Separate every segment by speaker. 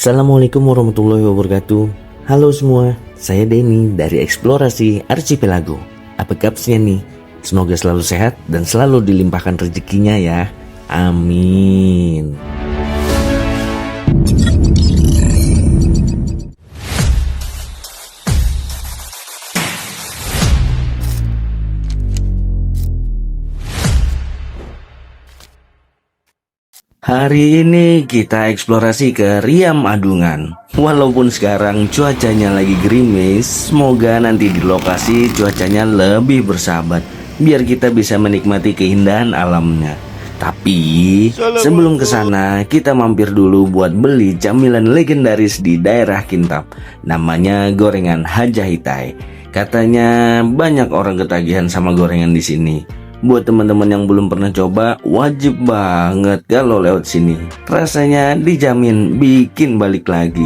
Speaker 1: Assalamualaikum warahmatullahi wabarakatuh. Halo semua, saya Denny dari Eksplorasi Archipelago. Apa kabarnya nih? Semoga selalu sehat dan selalu dilimpahkan rezekinya ya. Amin. Hari ini kita eksplorasi ke Riam Adungan. Walaupun sekarang cuacanya lagi gerimis, semoga nanti di lokasi cuacanya lebih bersahabat, biar kita bisa menikmati keindahan alamnya. Tapi sebelum ke sana, kita mampir dulu buat beli camilan legendaris di daerah Kintab. Namanya gorengan Hajahitai. Katanya banyak orang ketagihan sama gorengan di sini. Buat teman-teman yang belum pernah coba, wajib banget kalau lewat sini. Rasanya dijamin bikin balik lagi.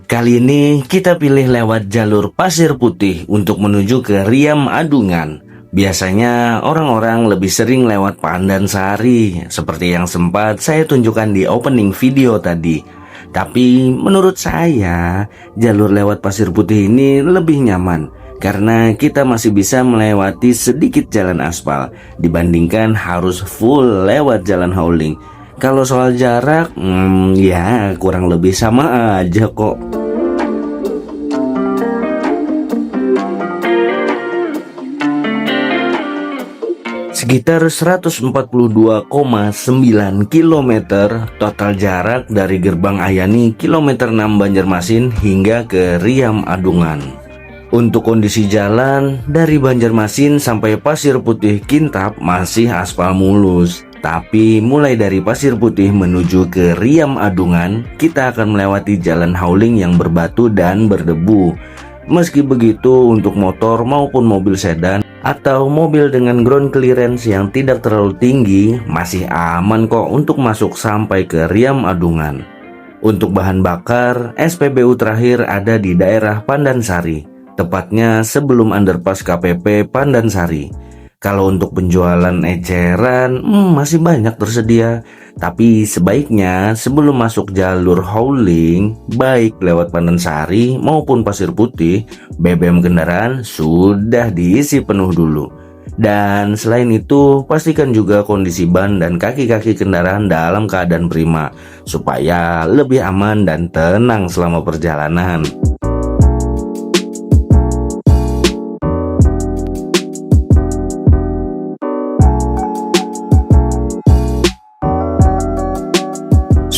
Speaker 1: Kali ini kita pilih lewat jalur pasir putih untuk menuju ke Riam Adungan. Biasanya orang-orang lebih sering lewat Pandansari, seperti yang sempat saya tunjukkan di opening video tadi. Tapi menurut saya, jalur lewat pasir putih ini lebih nyaman, karena kita masih bisa melewati sedikit jalan aspal, dibandingkan harus full lewat jalan hauling. Kalau soal jarak, ya kurang lebih sama aja kok. Sekitar 142,9 km total jarak dari Gerbang Ayani kilometer 6 Banjarmasin hingga ke Riam Adungan. Untuk kondisi jalan dari Banjarmasin sampai Pasir Putih Kintab masih aspal mulus. Tapi mulai dari Pasir Putih menuju ke Riam Adungan, kita akan melewati jalan hauling yang berbatu dan berdebu. Meski begitu, untuk motor maupun mobil sedan atau mobil dengan ground clearance yang tidak terlalu tinggi masih aman kok untuk masuk sampai ke Riam Adungan. Untuk bahan bakar, SPBU terakhir ada di daerah Pandansari, tepatnya sebelum underpass KPP Pandansari. Kalau untuk penjualan eceran masih banyak tersedia, tapi sebaiknya sebelum masuk jalur hauling, baik lewat Pandansari maupun Pasir Putih, BBM kendaraan sudah diisi penuh dulu. Dan selain itu, pastikan juga kondisi ban dan kaki-kaki kendaraan dalam keadaan prima, supaya lebih aman dan tenang selama perjalanan.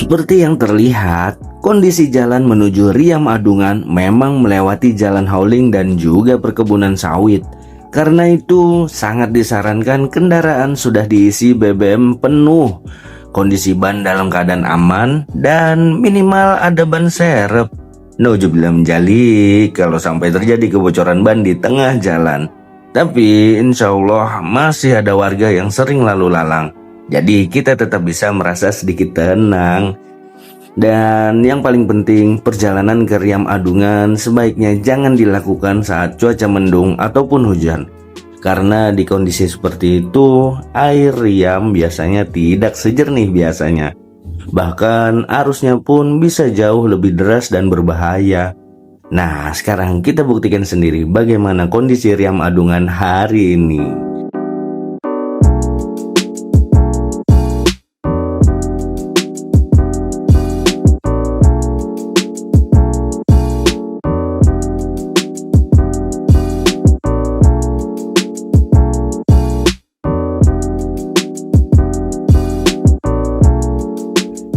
Speaker 1: Seperti yang terlihat, kondisi jalan menuju Riam Adungan memang melewati jalan hauling dan juga perkebunan sawit. Karena itu, sangat disarankan kendaraan sudah diisi BBM penuh, kondisi ban dalam keadaan aman, dan minimal ada ban serep. Nauzubillah menjalik kalau sampai terjadi kebocoran ban di tengah jalan. Tapi insya Allah masih ada warga yang sering lalu lalang. Jadi kita tetap bisa merasa sedikit tenang. Dan yang paling penting, perjalanan ke Riam Adungan sebaiknya jangan dilakukan saat cuaca mendung ataupun hujan. Karena di kondisi seperti itu, air Riam biasanya tidak sejernih biasanya. Bahkan arusnya pun bisa jauh lebih deras dan berbahaya. Nah, sekarang kita buktikan sendiri bagaimana kondisi Riam Adungan hari ini.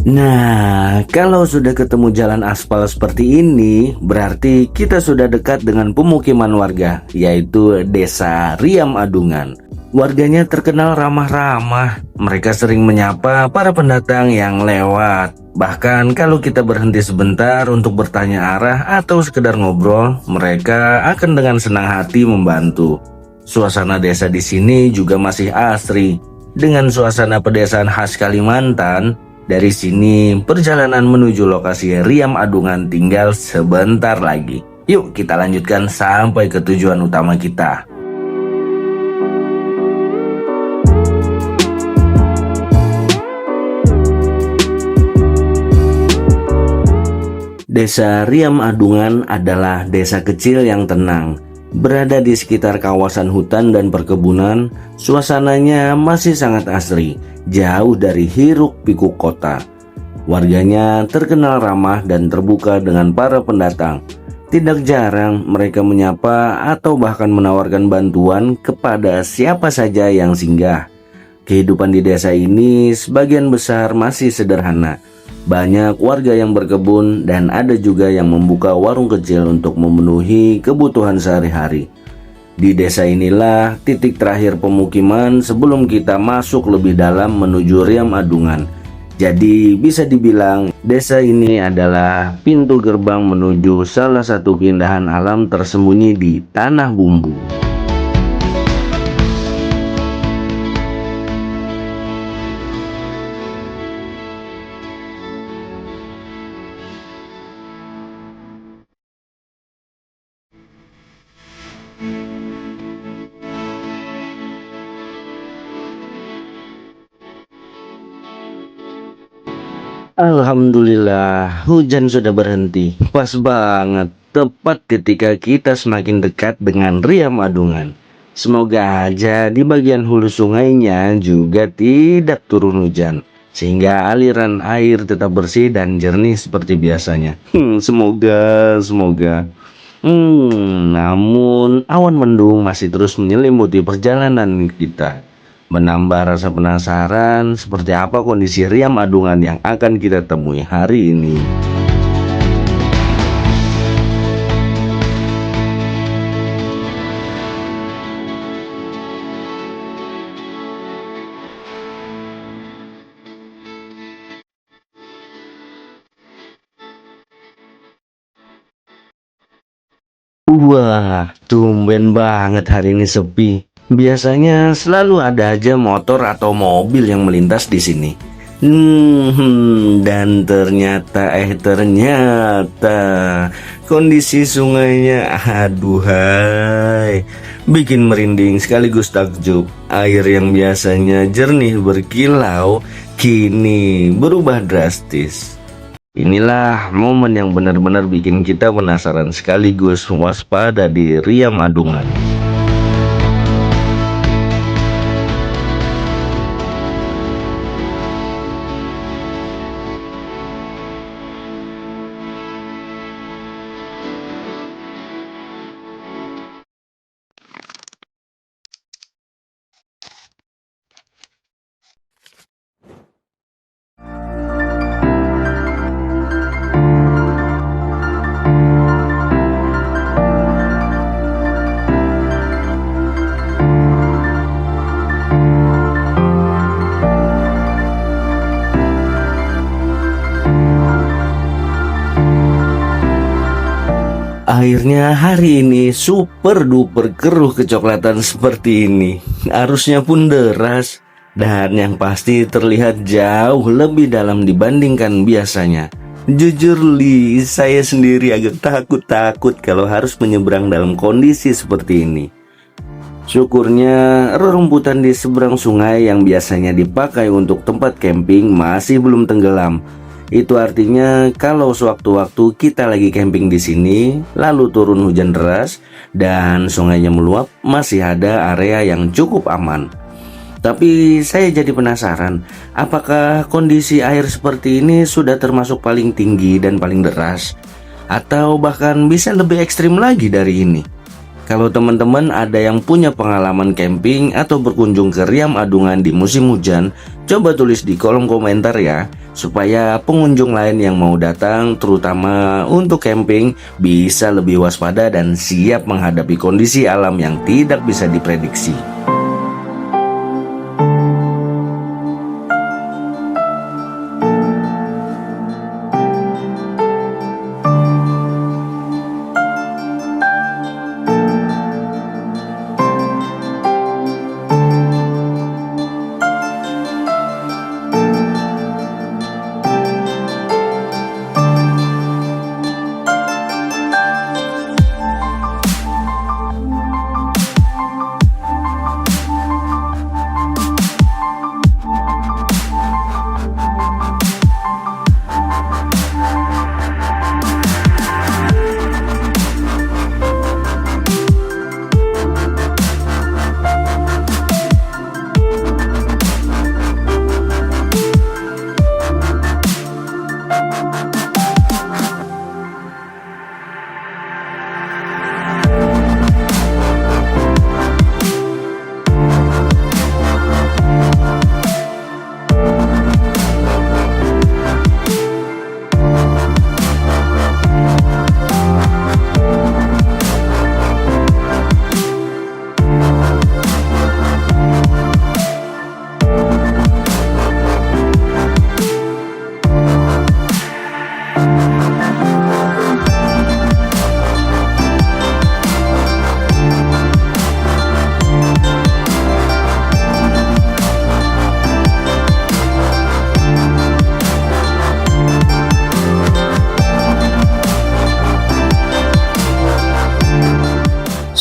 Speaker 1: Nah, kalau sudah ketemu jalan aspal seperti ini, berarti kita sudah dekat dengan pemukiman warga, yaitu Desa Riam Adungan. Warganya terkenal ramah-ramah, mereka sering menyapa para pendatang yang lewat. Bahkan kalau kita berhenti sebentar untuk bertanya arah atau sekedar ngobrol, mereka akan dengan senang hati membantu. Suasana desa di sini juga masih asri, dengan suasana pedesaan khas Kalimantan. Dari sini, perjalanan menuju lokasi Riam Adungan tinggal sebentar lagi. Yuk kita lanjutkan sampai ke tujuan utama kita. Desa Riam Adungan adalah desa kecil yang tenang. Berada di sekitar kawasan hutan dan perkebunan, suasananya masih sangat asri, jauh dari hiruk-pikuk kota. Warganya terkenal ramah dan terbuka dengan para pendatang. Tidak jarang mereka menyapa atau bahkan menawarkan bantuan kepada siapa saja yang singgah. Kehidupan di desa ini sebagian besar masih sederhana. Banyak warga yang berkebun dan ada juga yang membuka warung kecil untuk memenuhi kebutuhan sehari-hari. Di desa inilah titik terakhir pemukiman sebelum kita masuk lebih dalam menuju Riam Adungan. Jadi bisa dibilang desa ini adalah pintu gerbang menuju salah satu keindahan alam tersembunyi di Tanah Bumbu. Alhamdulillah, hujan sudah berhenti. Pas banget, tepat ketika kita semakin dekat dengan Riam Adungan. Semoga aja di bagian hulu sungainya juga tidak turun hujan, sehingga aliran air tetap bersih dan jernih seperti biasanya. Semoga. Namun awan mendung masih terus menyelimuti perjalanan kita, menambah rasa penasaran seperti apa kondisi Riam Adungan yang akan kita temui hari ini. Wah, tumben banget hari ini sepi. Biasanya selalu ada aja motor atau mobil yang melintas di sini. Dan ternyata kondisi sungainya aduhai, bikin merinding sekaligus takjub. Air yang biasanya jernih berkilau kini berubah drastis. Inilah momen yang benar-benar bikin kita penasaran sekaligus waspada di Riam Adungan. Airnya hari ini super duper keruh kecoklatan seperti ini. Arusnya pun deras dan yang pasti terlihat jauh lebih dalam dibandingkan biasanya. Jujur Li, saya sendiri agak takut kalau harus menyeberang dalam kondisi seperti ini. Syukurnya rerumputan di seberang sungai yang biasanya dipakai untuk tempat camping masih belum tenggelam. Itu artinya kalau sewaktu-waktu kita lagi camping di sini, lalu turun hujan deras dan sungainya meluap, masih ada area yang cukup aman. Tapi saya jadi penasaran, apakah kondisi air seperti ini sudah termasuk paling tinggi dan paling deras? Atau bahkan bisa lebih ekstrim lagi dari ini? Kalau teman-teman ada yang punya pengalaman camping atau berkunjung ke Riam Adungan di musim hujan, coba tulis di kolom komentar ya, supaya pengunjung lain yang mau datang, terutama untuk camping, bisa lebih waspada dan siap menghadapi kondisi alam yang tidak bisa diprediksi.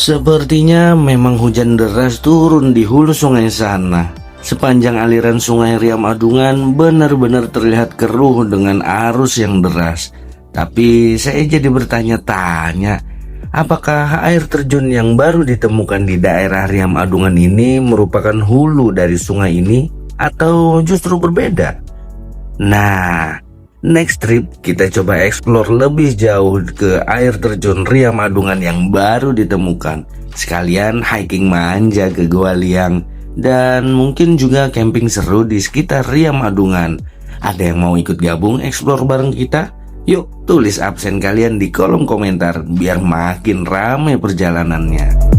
Speaker 1: Sepertinya memang hujan deras turun di hulu sungai sana. Sepanjang aliran sungai Riam Adungan benar-benar terlihat keruh dengan arus yang deras. Tapi saya jadi bertanya-tanya, apakah air terjun yang baru ditemukan di daerah Riam Adungan ini merupakan hulu dari sungai ini atau justru berbeda? Nah, next trip kita coba explore lebih jauh ke air terjun Riam Adungan yang baru ditemukan. Sekalian hiking manja ke Gua Liang dan mungkin juga camping seru di sekitar Riam Adungan. Ada yang mau ikut gabung explore bareng kita? Yuk tulis absen kalian di kolom komentar biar makin ramai perjalanannya.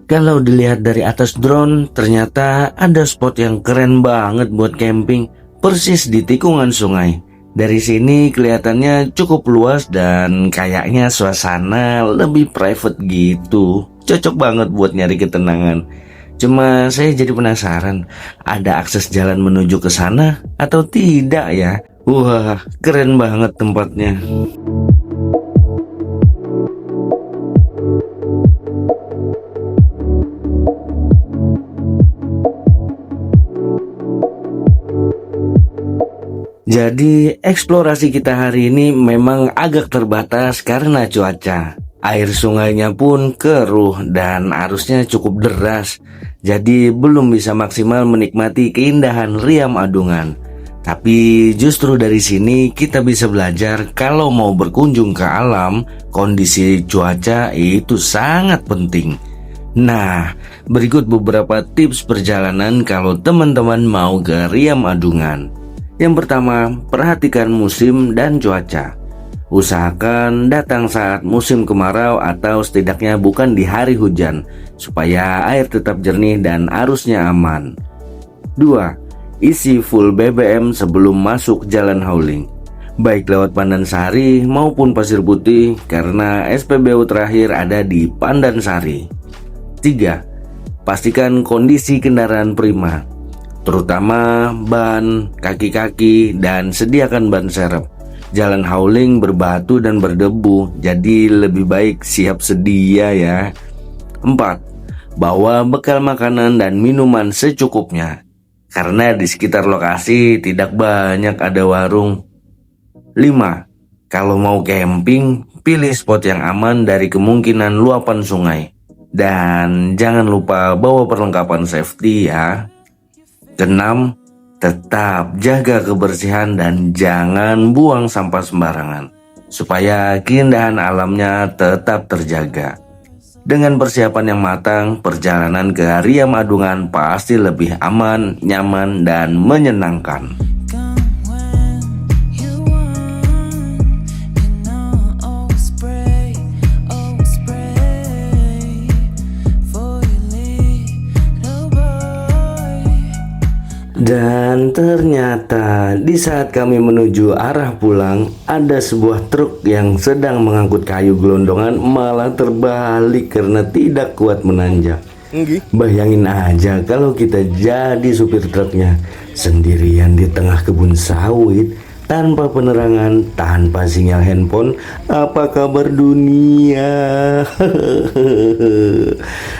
Speaker 1: Kalau dilihat dari atas drone, ternyata ada spot yang keren banget buat camping, persis di tikungan sungai. Dari sini kelihatannya cukup luas dan kayaknya suasana lebih private gitu. Cocok banget buat nyari ketenangan. Cuma saya jadi penasaran, ada akses jalan menuju ke sana atau tidak ya? Wah, keren banget tempatnya. Jadi eksplorasi kita hari ini memang agak terbatas karena cuaca. Air sungainya pun keruh dan arusnya cukup deras. Jadi belum bisa maksimal menikmati keindahan Riam Adungan. Tapi justru dari sini kita bisa belajar kalau mau berkunjung ke alam, kondisi cuaca itu sangat penting. Nah, berikut beberapa tips perjalanan kalau teman-teman mau ke Riam Adungan. Yang pertama, perhatikan musim dan cuaca. Usahakan datang saat musim kemarau atau setidaknya bukan di hari hujan, supaya air tetap jernih dan arusnya aman. 2. Isi full BBM sebelum masuk Jalan Hauling, baik lewat Pandansari maupun Pasir Putih, karena SPBU terakhir ada di Pandansari. 3. Pastikan kondisi kendaraan prima, terutama ban, kaki-kaki, dan sediakan ban serep. Jalan hauling berbatu dan berdebu, jadi lebih baik siap sedia ya. 4. Bawa bekal makanan dan minuman secukupnya, karena di sekitar lokasi tidak banyak ada warung. 5. Kalau mau camping, pilih spot yang aman dari kemungkinan luapan sungai. Dan jangan lupa bawa perlengkapan safety ya. Keenam, tetap jaga kebersihan dan jangan buang sampah sembarangan, supaya keindahan alamnya tetap terjaga. Dengan persiapan yang matang, perjalanan ke Riam Adungan pasti lebih aman, nyaman, dan menyenangkan. Dan ternyata di saat kami menuju arah pulang, ada sebuah truk yang sedang mengangkut kayu gelondongan malah terbalik karena tidak kuat menanjak. Bayangin aja kalau kita jadi supir truknya, sendirian di tengah kebun sawit, tanpa penerangan, tanpa sinyal handphone. Apa kabar dunia?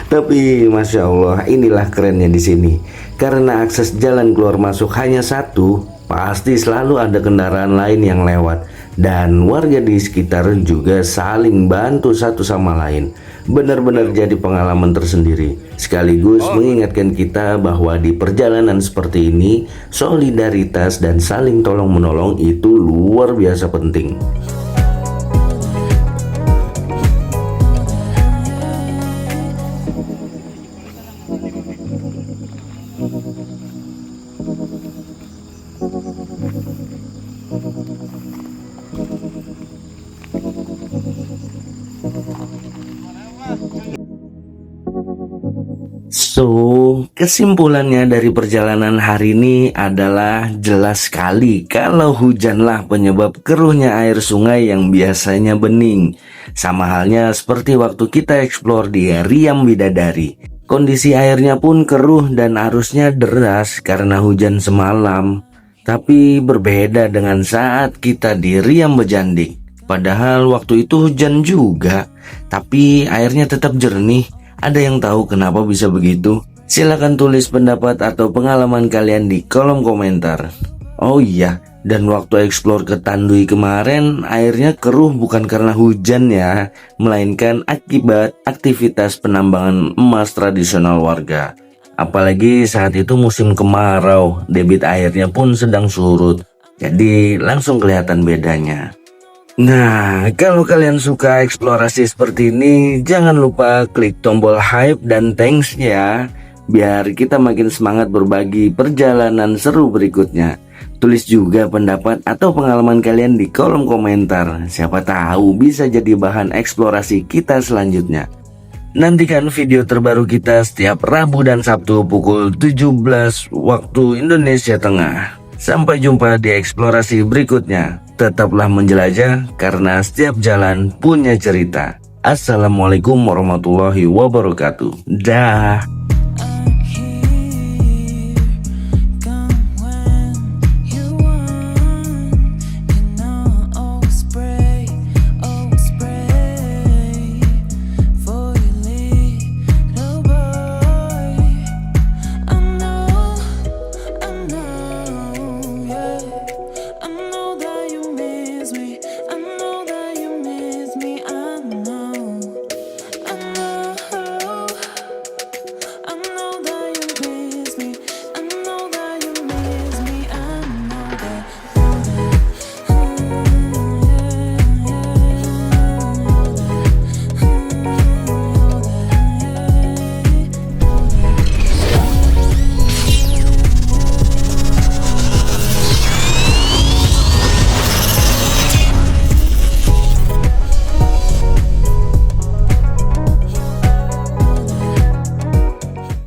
Speaker 1: Tapi Masya Allah, inilah kerennya di sini. Karena akses jalan keluar masuk hanya satu, pasti selalu ada kendaraan lain yang lewat. Dan warga di sekitar juga saling bantu satu sama lain. Benar-benar jadi pengalaman tersendiri. Sekaligus mengingatkan kita bahwa di perjalanan seperti ini, solidaritas dan saling tolong-menolong itu luar biasa penting. Kesimpulannya dari perjalanan hari ini adalah jelas sekali kalau hujanlah penyebab keruhnya air sungai yang biasanya bening. Sama halnya seperti waktu kita eksplor di Riam Bidadari. Kondisi airnya pun keruh dan arusnya deras karena hujan semalam. Tapi berbeda dengan saat kita di Riam Bejandik. Padahal waktu itu hujan juga, tapi airnya tetap jernih. Ada yang tahu kenapa bisa begitu? Silahkan tulis pendapat atau pengalaman kalian di kolom komentar. Oh iya, dan waktu eksplor ke Tandui kemarin, airnya keruh bukan karena hujan ya, melainkan akibat aktivitas penambangan emas tradisional warga. Apalagi saat itu musim kemarau, debit airnya pun sedang surut. Jadi langsung kelihatan bedanya. Nah, kalau kalian suka eksplorasi seperti ini, jangan lupa klik tombol hype dan thanks ya, biar kita makin semangat berbagi perjalanan seru berikutnya. Tulis juga pendapat atau pengalaman kalian di kolom komentar, siapa tahu bisa jadi bahan eksplorasi kita selanjutnya. Nantikan video terbaru kita setiap Rabu dan Sabtu pukul 17 waktu Indonesia Tengah. Sampai jumpa di eksplorasi berikutnya. Tetaplah menjelajah karena setiap jalan punya cerita. Assalamualaikum warahmatullahi wabarakatuh. Dah.